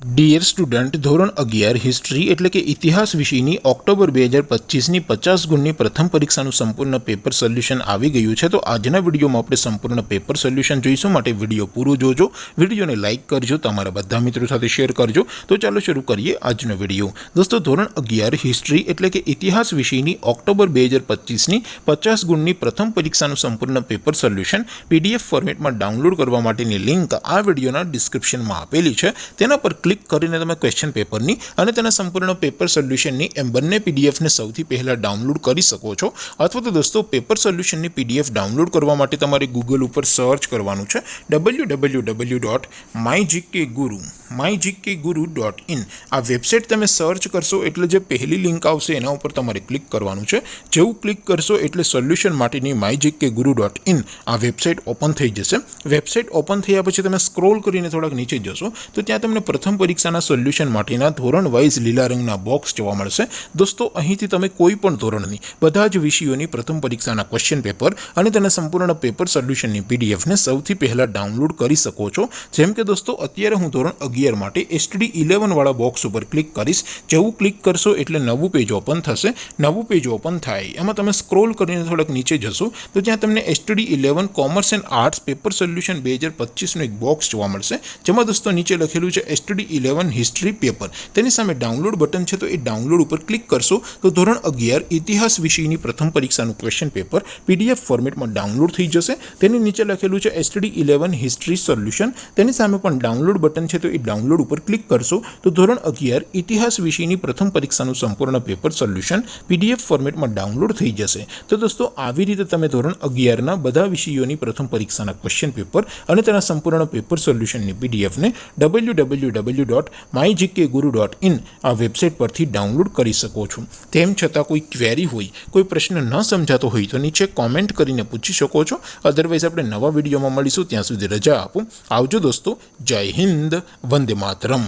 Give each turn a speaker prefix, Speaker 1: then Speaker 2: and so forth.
Speaker 1: Dear student, ધોરણ 11 history એટલે કે ઇતિહાસ વિષયની ઓક્ટોબર 2025ની 50 ગુણની પ્રથમ પરીક્ષાનું સંપૂર્ણ પેપર સોલ્યુશન આવી ગયું છે। તો આજના વિડીયોમાં આપણે સંપૂર્ણ પેપર સોલ્યુશન જોઈશું, માટે વિડીયો પૂરો જોજો, વિડીયોને લાઇક કરજો, તમારા બધા મિત્રો સાથે શેર કરજો। તો ચાલો શરૂ કરીએ આજનો વિડીયો। દોસ્તો, ધોરણ 11 હિસ્ટ્રી એટલે કે ઇતિહાસ વિષયની ઓક્ટોબર 2025ની 50 ગુણની પ્રથમ પરીક્ષાનું સંપૂર્ણ પેપર સોલ્યુશન PDF ફોર્મેટમાં ડાઉનલોડ કરવા માટેની લિંક આ વિડીયોના ડિસ્ક્રિપ્શનમાં આપેલી છે। તેના પર ક્લિક કરીને તમે ક્વેશ્ચન પેપરની અને તેના સંપૂર્ણ પેપર સોલ્યુશનની એમ બંને પીડીએફને સૌથી પહેલાં ડાઉનલોડ કરી શકો છો। અથવા તો દોસ્તો, પેપર સોલ્યુશનની PDF ડાઉનલોડ કરવા માટે તમારે ગૂગલ ઉપર સર્ચ કરવાનું છે www.mygkguru.in। આ વેબસાઇટ તમે સર્ચ કરશો એટલે જે પહેલી લિંક આવશે એના ઉપર તમારે ક્લિક કરવાનું છે। જેવું ક્લિક કરશો એટલે સોલ્યુશન માટેની mygkguru.in આ વેબસાઇટ ઓપન થઈ જશે। વેબસાઇટ ઓપન થયા પછી તમે સ્ક્રોલ કરીને થોડાક નીચે જશો તો ત્યાં તમને પ્રથમ પરીક્ષાના સોલ્યુશન માટેના ધોરણ વાઇઝ લીલા રંગના બોક્સ જોવા મળશે। દોસ્તો, અહીંથી તમે કોઈ પણ ધોરણની બધા જ વિષયોની પ્રથમ પરીક્ષાના ક્વેશ્ચન પેપર અને તેના સંપૂર્ણ પેપર સોલ્યુશનની પીડીએફને સૌથી પહેલાં ડાઉનલોડ કરી શકો છો। જેમ કે દોસ્તો, અત્યારે હું ધોરણ 11 માટે STD 11 વાળા બોક્સ ઉપર ક્લિક કરીશ। જેવું ક્લિક કરશો એટલે નવું પેજ ઓપન થશે। નવું પેજ ઓપન થાય એમાં તમે સ્ક્રોલ કરીને થોડાક નીચે જશો તો ત્યાં તમને STD 11 commerce and arts paper solution 2025નું એક બોક્સ જોવા મળશે, જેમાં દોસ્તો નીચે લખેલું છે STD 11 હિસ્ટ્રી પેપર। તેની સામે ડાઉનલોડ બટન છે, તો એ ડાઉનલોડ ઉપર ક્લિક કરશો તો ધોરણ 11 ઇતિહાસ વિષયની પ્રથમ પરીક્ષાનું ક્વેશ્ચન પેપર PDF ફોર્મેટમાં ડાઉનલોડ થઈ જશે। તેની નીચે લખેલું છે STD 11 હિસ્ટ્રી સોલ્યુશન। તેની સામે પણ ડાઉનલોડ બટન છે, તો એ ડાઉનલોડ ઉપર ક્લિક કરશો તો ધોરણ 11 ઇતિહાસ વિષયની પ્રથમ પરીક્ષાનું સંપૂર્ણ પેપર સોલ્યુશન PDF ફોર્મેટમાં ડાઉનલોડ થઈ જશે। તો દોસ્તો, આવી રીતે તમે ધોરણ 11ના બધા વિષયોની પ્રથમ પરીક્ષાના ક્વેશ્ચન પેપર અને તેના સંપૂર્ણ પેપર સોલ્યુશનની PDFને www.mygkguru.in આ વેબસાઇટ પરથી ડાઉનલોડ કરી શકો છો। તેમ છતાં કોઈ ક્વેરી હોય, કોઈ પ્રશ્ન ન સમજાતો હોય તો નીચે કોમેન્ટ કરીને પૂછી શકો છો। અધરવાઇઝ આપણે નવા વિડીયોમાં મળીશું, ત્યાં સુધી રજા આપો। આવજો દોસ્તો, જય હિન્દ, વંદે માતરમ।